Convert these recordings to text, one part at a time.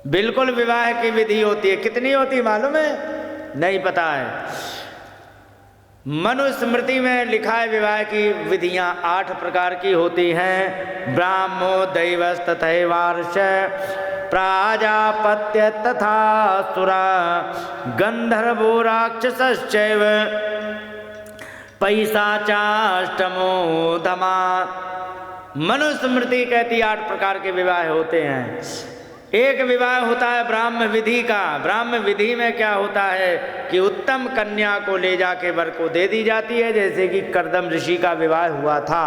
बिल्कुल विवाह की विधि होती है। कितनी होती मालूम है? नहीं पता है। मनुस्मृति में लिखा है विवाह की विधियां 8 प्रकार की होती हैं। ब्राह्मो दैवस तथैवार्ष प्राजापत्य तथा सुरा गंधर्वो राक्षसश्चैव पैशाचाष्टमो धमा। मनुस्मृति कहती 8 प्रकार के विवाह होते हैं। एक विवाह होता है ब्राह्म विधि का। ब्राह्म विधि में क्या होता है कि उत्तम कन्या को ले जाके वर को दे दी जाती है, जैसे कि कर्दम ऋषि का विवाह हुआ था।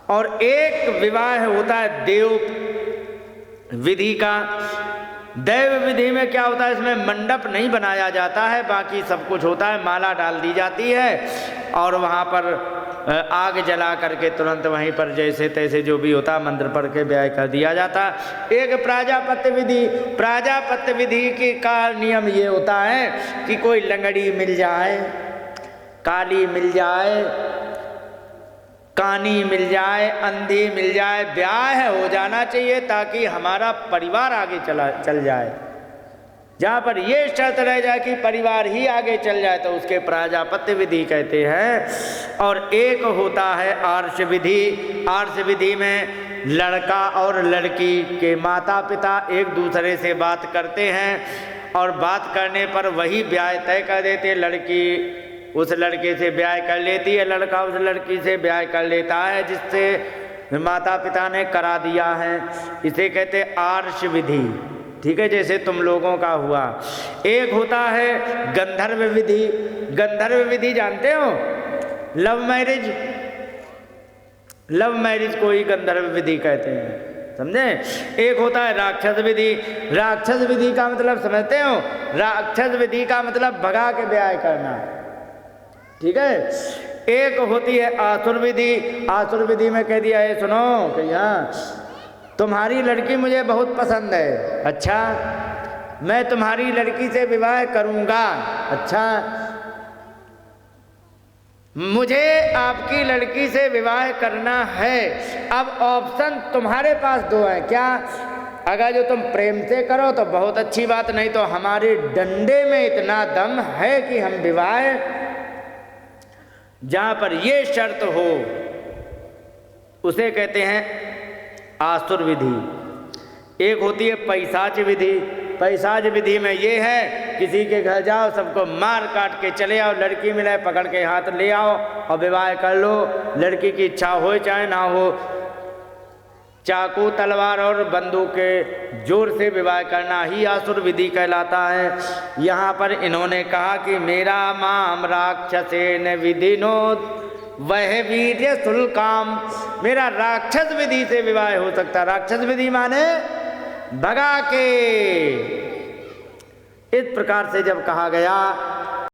और एक विवाह होता है देव विधि का। दैव विधि में क्या होता है, इसमें मंडप नहीं बनाया जाता है, बाकी सब कुछ होता है। माला डाल दी जाती है और वहाँ पर आग जला करके तुरंत वहीं पर जैसे तैसे जो भी होता है मंत्र पढ़ के ब्याह कर दिया जाता। एक प्राजापत्य विधि। प्राजापत्य विधि की का नियम ये होता है कि कोई लंगड़ी मिल जाए, काली मिल जाए, कानी मिल जाए, अंधी मिल जाए, ब्याह हो जाना चाहिए ताकि हमारा परिवार आगे चल जाए। जहाँ पर ये शर्त रह जाए कि परिवार ही आगे चल जाए तो उसके प्राजापत्य विधि कहते हैं। और एक होता है आर्ष विधि। आर्ष विधि में लड़का और लड़की के माता पिता एक दूसरे से बात करते हैं और बात करने पर वही ब्याह तय कर देते। लड़की उस लड़के से ब्याह कर लेती है, लड़का उस लड़की से ब्याह कर लेता है जिससे माता पिता ने करा दिया है। इसे कहते आर्ष विधि। ठीक है, जैसे तुम लोगों का हुआ। एक होता है गंधर्व विधि। गंधर्व विधि जानते हो? Love marriage. लव मैरिज को ही गंधर्व विधि कहते हैं, समझे? एक होता है राक्षस विधि। राक्षस विधि का मतलब समझते हो? राक्षस विधि का मतलब भगा के ब्याह करना। ठीक है। एक होती है आसुर विधि। आसुर विधि में कह दिया है सुनो कि यहाँ तुम्हारी लड़की मुझे बहुत पसंद है, अच्छा मैं तुम्हारी लड़की से विवाह करूंगा, अच्छा मुझे आपकी लड़की से विवाह करना है। अब ऑप्शन तुम्हारे पास 2 हैं। क्या? अगर जो तुम प्रेम से करो तो बहुत अच्छी बात, नहीं तो हमारे डंडे में इतना दम है कि हम विवाह, जहां पर ये शर्त हो उसे कहते हैं आसुर विधि। एक होती है पैशाच विधि। पैशाच विधि में ये है किसी के घर जाओ, सबको मार काट के चले आओ, लड़की मिले पकड़ के हाथ ले आओ और विवाह कर लो। लड़की की इच्छा हो चाहे ना हो, चाकू तलवार और बंदूक के जोर से विवाह करना ही आसुर विधि कहलाता है। यहाँ पर इन्होंने कहा कि मेरा माम राक्षसेन विधिनोद वह वीर्य शुल्काम। मेरा राक्षस विधि से विवाह हो सकता। राक्षस विधि माने भगा के। इस प्रकार से जब कहा गया